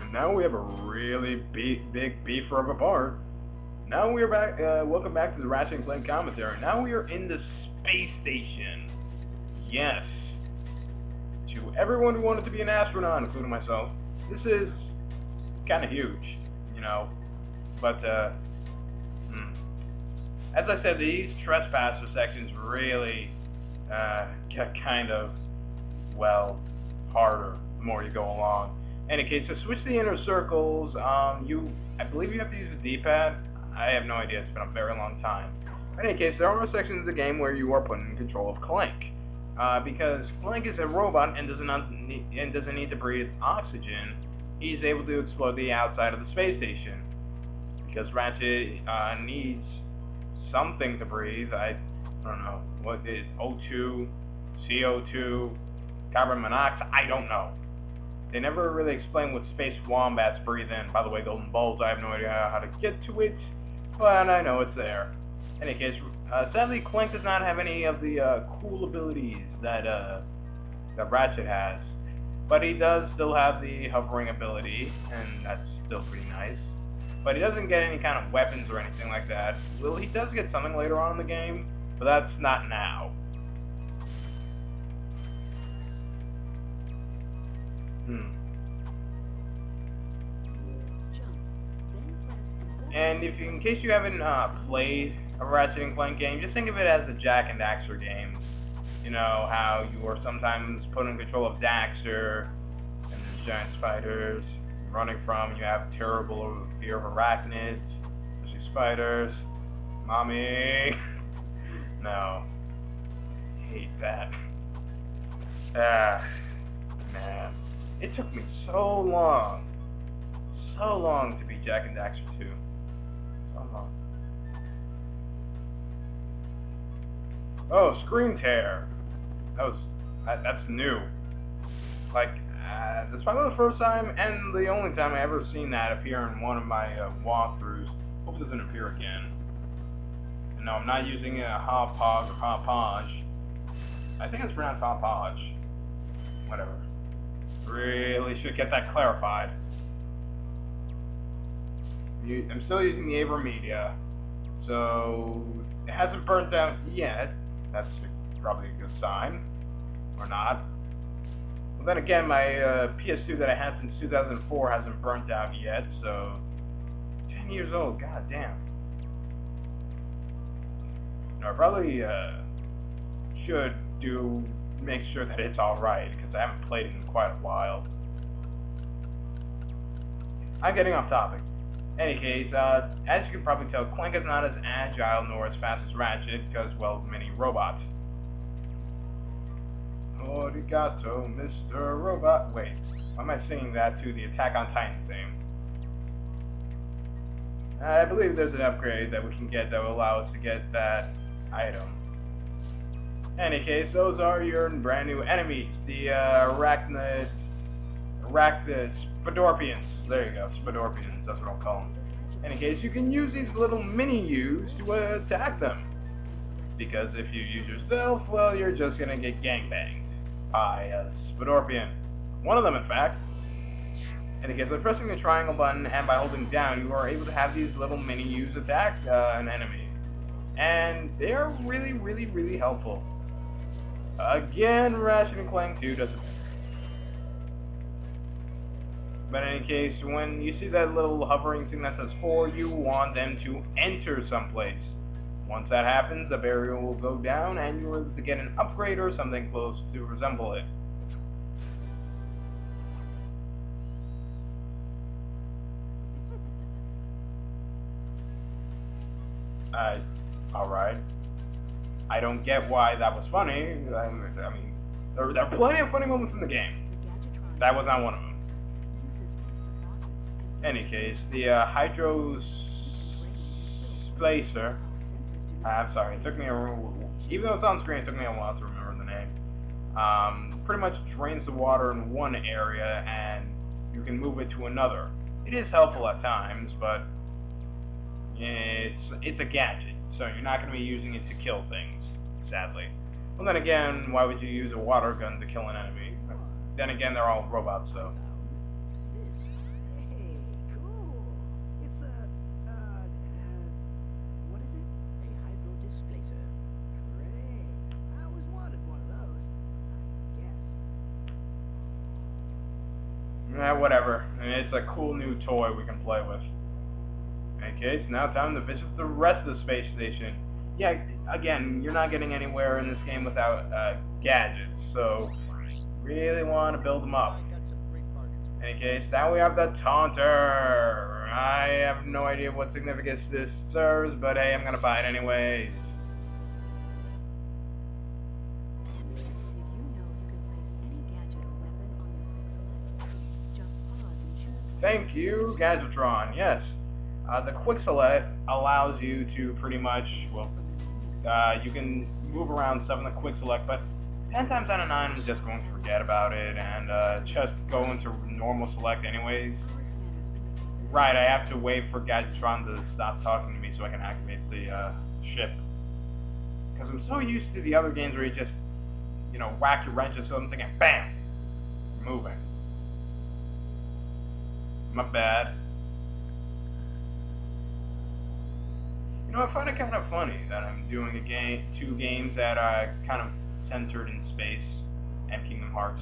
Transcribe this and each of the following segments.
And now we have a really big beefer of a part. Now we are back. Welcome back to the Ratchet and Clank commentary. Now we are in the space station. Yes. To everyone who wanted to be an astronaut, including myself, this is kind of huge, you know. But as I said, these trespasser sections really get kind of, well, harder the more you go along. In any case, to switch the inner circles, I believe you have to use the D-pad. I have no idea, it's been a very long time. In any case, there are sections of the game where you are put in control of Clank. Because Clank is a robot and doesn't need to breathe oxygen, he's able to explore the outside of the space station. Because Ratchet needs something to breathe. I don't know, what is O2, CO2, carbon monoxide, I don't know. They never really explain what space wombats breathe in. By the way, golden bulbs, I have no idea how to get to it, but I know it's there. In any case, sadly, Clank does not have any of the cool abilities that Ratchet has. But he does still have the hovering ability, and that's still pretty nice. But he doesn't get any kind of weapons or anything like that. Well, he does get something later on in the game, but that's not now. And in case you haven't played a Ratchet and Clank game, just think of it as a Jak and Daxter game. You know how you are sometimes put in control of Daxter, and there's giant spiders you're running from. You have terrible fear of arachnids, especially spiders. Mommy, no, I hate that. Man, it took me so long to beat Jak and Daxter 2. Oh, screen tear. That's new. Like, that's probably the first time and the only time I ever seen that appear in one of my walkthroughs. Hope it doesn't appear again. And no, I'm not using a hopog or hopage. I think it's pronounced hopage. Whatever. Really should get that clarified. I'm still using the Avermedia, so it hasn't burnt out yet. That's probably a good sign, or not. Well, then again, my PS2 that I had since 2004 hasn't burnt out yet, so 10 years old. God damn. No, I probably should make sure that it's all right because I haven't played it in quite a while. I'm getting off topic. Any case, as you can probably tell, Clank is not as agile nor as fast as Ratchet because, well, many robots. Arigato, Mr. Robot. Wait, why am I singing that to the Attack on Titan theme? I believe there's an upgrade that we can get that will allow us to get that item. Any case, those are your brand new enemies, the Spidorpions. There you go, Spidorpions, that's what I'll call them. In any case, you can use these little mini-U's to attack them. Because if you use yourself, well, you're just gonna get gangbanged by a Spidorpion. One of them, in fact. In any case, by pressing the triangle button and by holding down, you are able to have these little mini-U's attack an enemy. And they are really, really, really helpful. Again, Ratchet and Clank 2 doesn't. But in any case, when you see that little hovering thing that says 4, you want them to enter someplace. Once that happens, the barrier will go down and you're able to get an upgrade or something close to resemble it. Alright. I don't get why that was funny. I mean, there are plenty of funny moments in the game. That was not one of them. Any case, the Hydro Splacer. I'm sorry, it took me even though it's on screen, it took me a while to remember the name. Pretty much drains the water in one area and you can move it to another. It is helpful at times, but it's a gadget, so you're not going to be using it to kill things, sadly. Well, then again, why would you use a water gun to kill an enemy? Then again, they're all robots, so. Whatever. It's a cool new toy we can play with. Okay, so now time to visit the rest of the space station. Yeah, again, you're not getting anywhere in this game without gadgets, so really want to build them up. In any case, now we have the Taunter. I have no idea what significance this serves, but hey, I'm gonna buy it anyways. Thank you, Gadgetron. Yes, the Quick Select allows you to pretty much, well, you can move around stuff in the Quick Select, but 10 times out of 9 I'm just going to forget about it and just go into normal select anyways. Right, I have to wait for Gadgetron to stop talking to me so I can activate the ship. Because I'm so used to the other games where you just, you know, whack your wrench or something and BAM! You're moving. My bad. You know, I find it kind of funny that I'm doing two games that are kind of centered in space and Kingdom Hearts.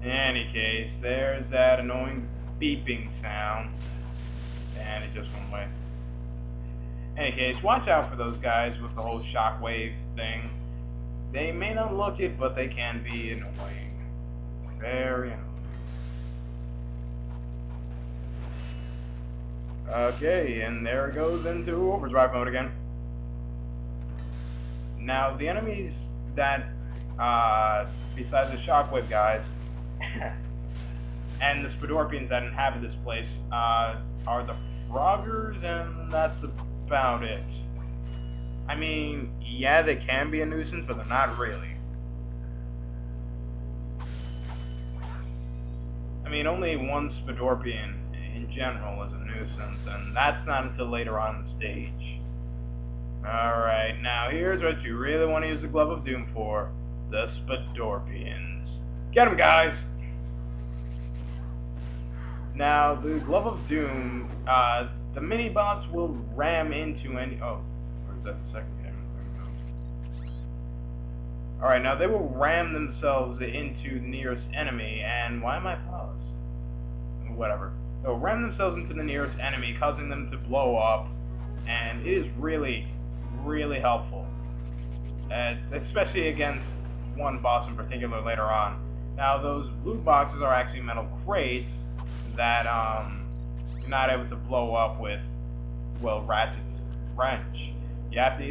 In any case, there's that annoying beeping sound, and it just went away. In any case, watch out for those guys with the whole shockwave thing. They may not look it, but they can be annoying. Very annoying. Okay, and there it goes into overdrive mode again. Now, the enemies that, besides the shockwave guys, and the Spidorpions that inhabit this place, are the Froggers, and that's about it. I mean, yeah, they can be a nuisance, but they're not really. I mean, only one Spidorpion in general is a nuisance, and that's not until later on in the stage. Alright, now here's what you really want to use the Glove of Doom for, the Spidorpions. Get them, guys! Now, the Glove of Doom, the mini-bots will ram into any... Oh, or is that the second game? Alright, now they will ram themselves into the nearest enemy, and why am I paused? Whatever. They'll ram themselves into the nearest enemy, causing them to blow up, and it is really, really helpful. Especially against one boss in particular later on. Now, those loot boxes are actually metal crates that you're not able to blow up with, well, Ratchet's wrench. You have to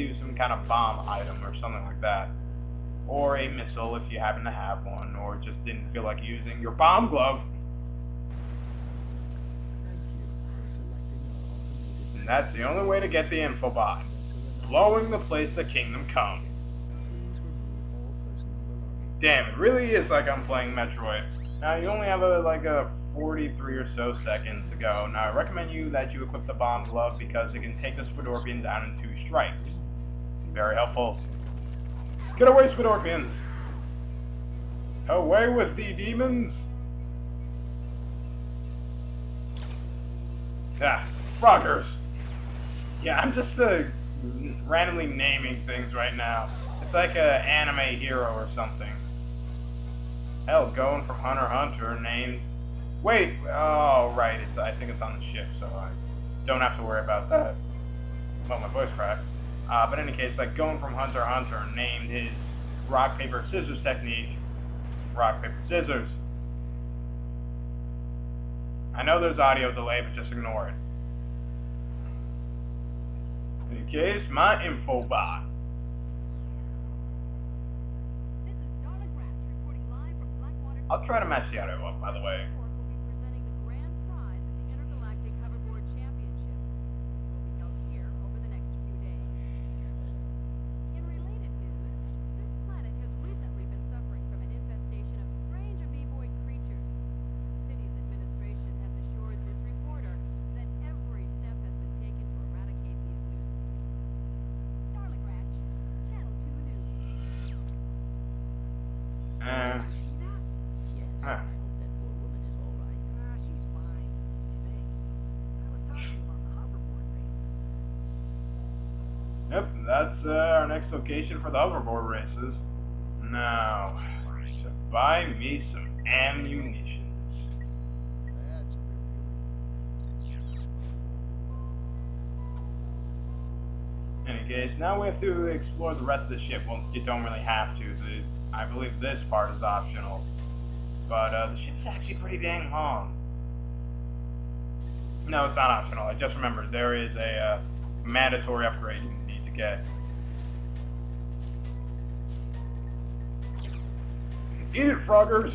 use some kind of bomb item or something like that. Or a missile if you happen to have one, or just didn't feel like using your bomb glove. And that's the only way to get the info bot. Blowing the place the kingdom come. Damn, it really is like I'm playing Metroid. Now you only have like a 43 or so seconds to go. Now I recommend that you equip the bomb glove because it can take the Spidorpion down in 2 strikes. Very helpful. Get away, Spidorpions! Away with the demons! Ah, Froggers! Yeah, I'm just randomly naming things right now. It's like an anime hero or something. Hell, going from Hunter x Hunter named... Wait! Oh, right, I think it's on the ship, so I don't have to worry about that. Well, my voice cracked. But in any case, like going from Hunter x Hunter named his rock, paper, scissors technique rock, paper, scissors. I know there's audio delay, but just ignore it. In any case, my info bot. This is Darling Ratch reporting live from Blackwater. I'll try to match the audio up, by the way. Will be presenting the grand prize at the Intergalactic Hoverboard Championship, which will be held here over the next few days. In related news, this planet has recently been suffering from an infestation of strange amoeboid creatures. The city's administration has assured this reporter that every step has been taken to eradicate these nuisances. Darling Ratch, Channel 2 News. Huh. She's fine. Hey, I was talking about the hoverboard races. Yep, that's our next location for the hoverboard races. Now, to buy me some ammunitions. That's a real beauty. In any case, now we have to explore the rest of the ship. Well, you don't really have to. I believe this part is optional. But the ship's actually pretty dang long. No, it's not optional. I just remembered there is a mandatory upgrade you need to get. Eat it, froggers!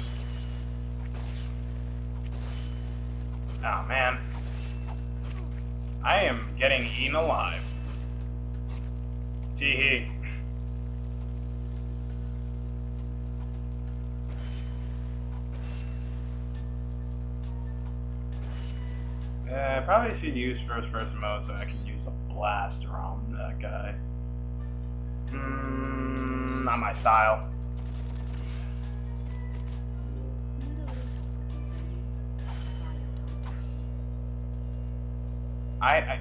Oh man. I am getting eaten alive. Tee hee. Probably should use first person mode so I can use a blaster on that guy. Not my style. I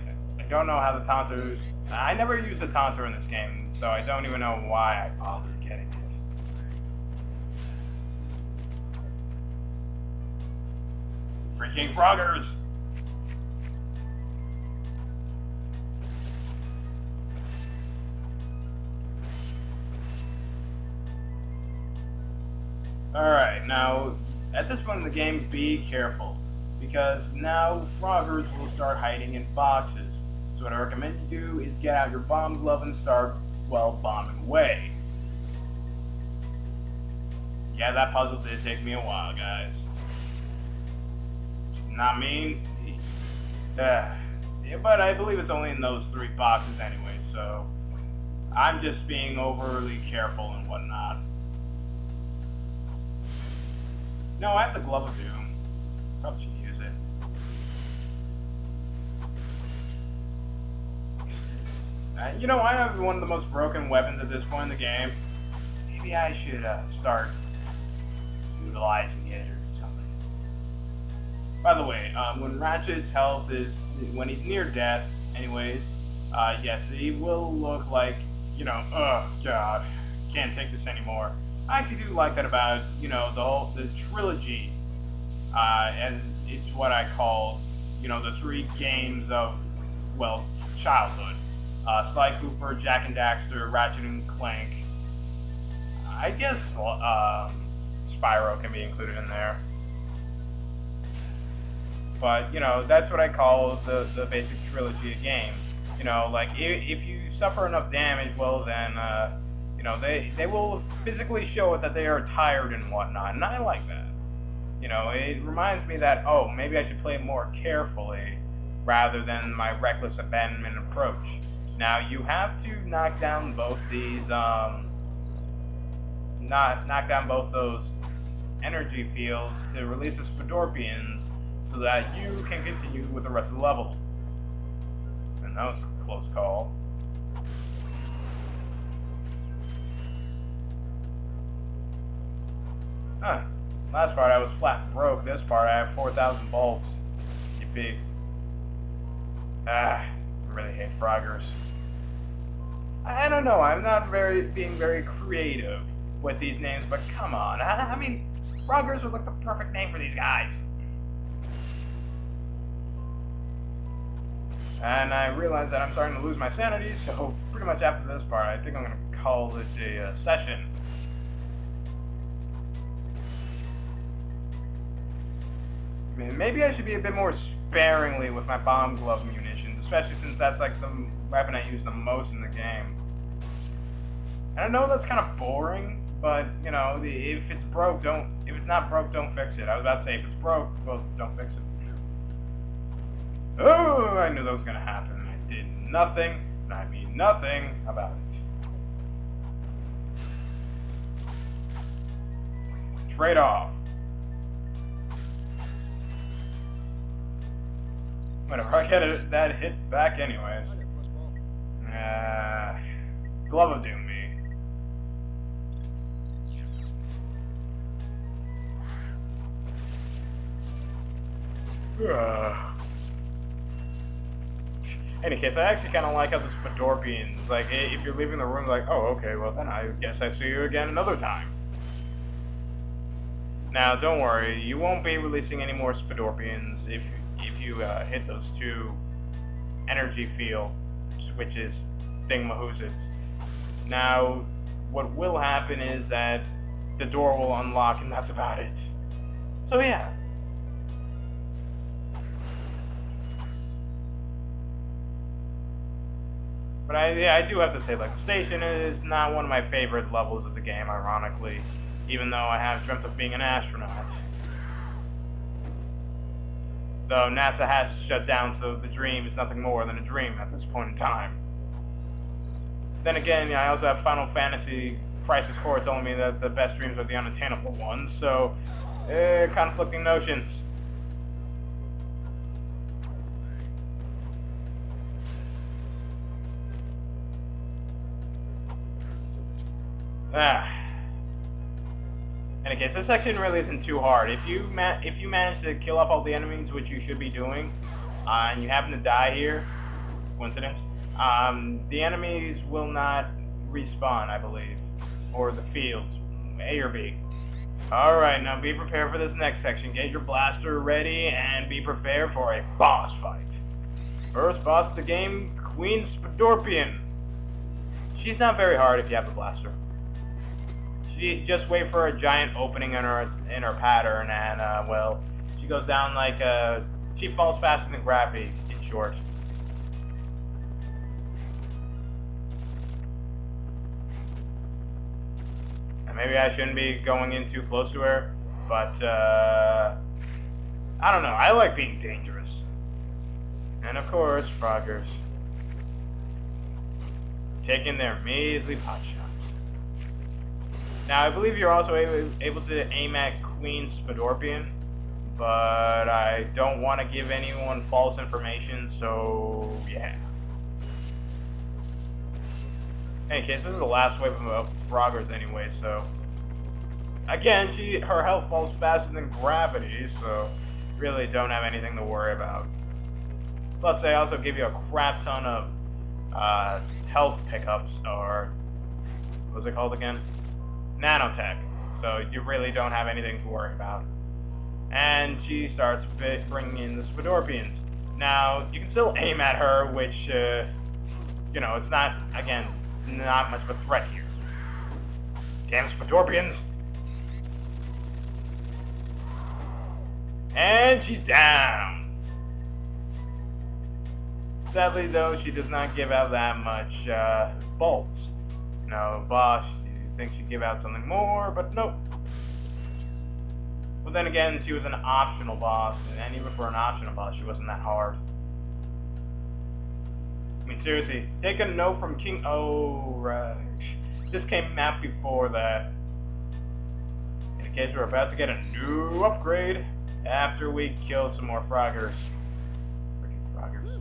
don't know how the taunters... I never used a taunter in this game, so I don't even know why I bothered getting it. Freaking froggers! Alright, now, at this point in the game, be careful. Because now froggers will start hiding in boxes. So what I recommend you do is get out your bomb glove and start, well, bombing away. Yeah, that puzzle did take me a while, guys. Not mean. Yeah, but I believe it's only in those 3 boxes anyway, so I'm just being overly careful and whatnot. No, I have the Glove of Doom. Probably should use it. You know, I have one of the most broken weapons at this point in the game. Maybe I should start utilizing it or something. By the way, when Ratchet's health is, when he's near death, anyways, yes, he will look like, you know, oh god, can't take this anymore. I actually do like that about, you know, the trilogy, and it's what I call, you know, the 3 games of, well, childhood. Sly Cooper, Jak and Daxter, Ratchet and Clank. I guess Spyro can be included in there. But, you know, that's what I call the basic trilogy of games. You know, like, if you suffer enough damage, well then, you know, they will physically show it that they are tired and whatnot, and I like that. You know, it reminds me that, oh, maybe I should play more carefully rather than my reckless abandonment approach. Now, you have to knock down both these, knock down both those energy fields to release the Spidorpions so that you can continue with the rest of the level. And that was a close call. Huh. Last part I was flat broke. This part I have 4,000 bolts. Yippee. I really hate froggers. I don't know, I'm not being very creative with these names, but come on. I mean, froggers would look the perfect name for these guys. And I realize that I'm starting to lose my sanity, so pretty much after this part, I think I'm going to call this a session. I mean, maybe I should be a bit more sparingly with my bomb glove munitions, especially since that's like the weapon I use the most in the game. And I know that's kind of boring, but you know, if it's broke, if it's not broke, don't fix it. I was about to say, if it's broke, well, don't fix it. Oh, I knew that was gonna happen. I did nothing, and I mean nothing about it. Trade off. Whatever, I get that hit back anyways. Glove of Doom me. Any case, I actually kind of like how the Spidorpions, like, if you're leaving the room, like, oh, okay, well then I guess I see you again another time. Now, don't worry, you won't be releasing any more Spidorpions if you hit those two energy field switches, thingamahoozits. Now, what will happen is that the door will unlock, and that's about it. So yeah. But I do have to say, like, the station is not one of my favorite levels of the game, ironically, even though I have dreamt of being an astronaut. Though NASA has shut down, so the dream is nothing more than a dream at this point in time. Then again, I also have Final Fantasy Crisis Core telling me that the best dreams are the unattainable ones, so conflicting notions. In any case, this section really isn't too hard. If you manage to kill off all the enemies, which you should be doing, and you happen to die here, coincidence, the enemies will not respawn, I believe, or the fields, A or B. Alright, now be prepared for this next section. Get your blaster ready and be prepared for a boss fight. First boss of the game, Queen Spidorpion. She's not very hard if you have the blaster. Just wait for a giant opening in her pattern, and well, she goes down like she falls faster than gravity. In short. And maybe I shouldn't be going in too close to her, but I don't know. I like being dangerous, and of course, Froggers taking their measly pot shots. Now, I believe you're also able to aim at Queen Spidorpion, but I don't want to give anyone false information, so yeah. In any case, this is the last wave of Froggers anyway, so... Again, her health falls faster than gravity, so really don't have anything to worry about. Plus, they also give you a crap ton of health pickups, or... what's it called again? Nanotech, so you really don't have anything to worry about. And she starts bringing in the Spidorpions. Now, you can still aim at her, which, you know, it's not, again, not much of a threat here. Damn Spidorpions! And she's down! Sadly, though, she does not give out that much, bolts. No, boss. Think she'd give out something more, but nope. Well, then again, she was an optional boss, and even for an optional boss, she wasn't that hard. I mean, seriously, take a note from King... Oh, right. This came out before that. In case we're about to get a new upgrade after we killed some more Froggers. Freaking Froggers.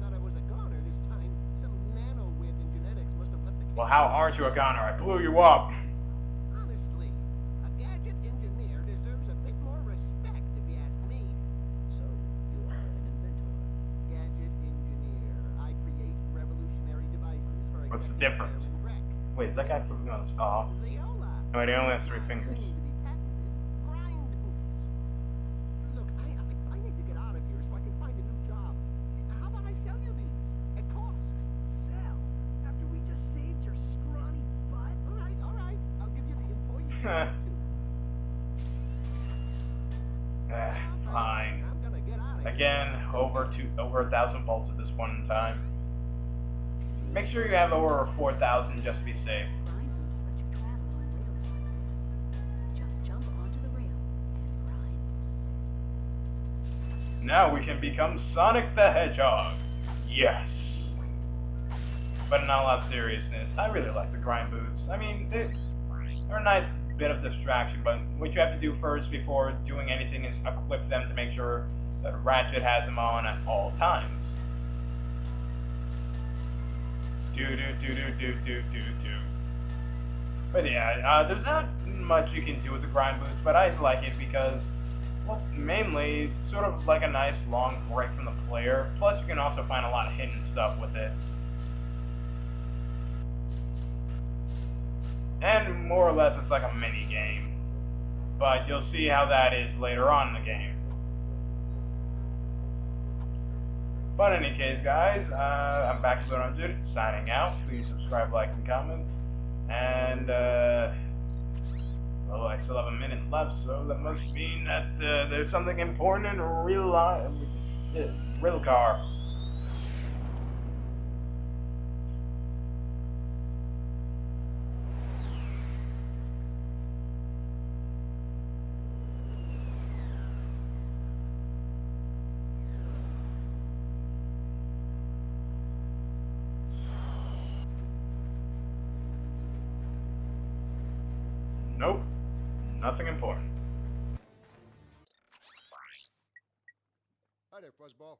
Thought I was a goner this time. Some nano-wit in genetics must have left the... Well, how aren't you a goner? I blew you up. Honestly, a gadget engineer deserves a bit more respect, if you ask me. So, you are an inventor. Gadget engineer. I create revolutionary devices for What's the executive difference? Chairman Drek. Wait, is that guy putting on his off? Viola. No, he only has 3 fingers. Soon to be patented. Grind boots. Look, I need to get out of here so I can find a new job. How about I sell you these? At cost. Sell? After we just saved your scrawny butt? All right. I'll give you the employee discount too. Fine. I'm gonna get out of here. Again, over 1,000 volts at this point in time. Make sure you have over 4,000 just to be safe. Grind boots let you travel on rails like this. Just jump onto the rail and grind. Now we can become Sonic the Hedgehog. Yes. But in all out seriousness, I really like the grind boots. I mean, they're a nice bit of distraction, but what you have to do first before doing anything is equip them to make sure that Ratchet has them on at all times. But yeah, there's not much you can do with the grind boots, but I like it because, well, mainly, it's sort of like a nice long break from the player. Plus, you can also find a lot of hidden stuff with it. And more or less, it's like a mini game. but you'll see how that is later on in the game. But in any case, guys, I'm back to Spidorpions, signing out. Please subscribe, like, and comment. And, well, I still have a minute left, so that must mean that there's something important in real life, real car. Nope, nothing important. Hi there, Fuzzball.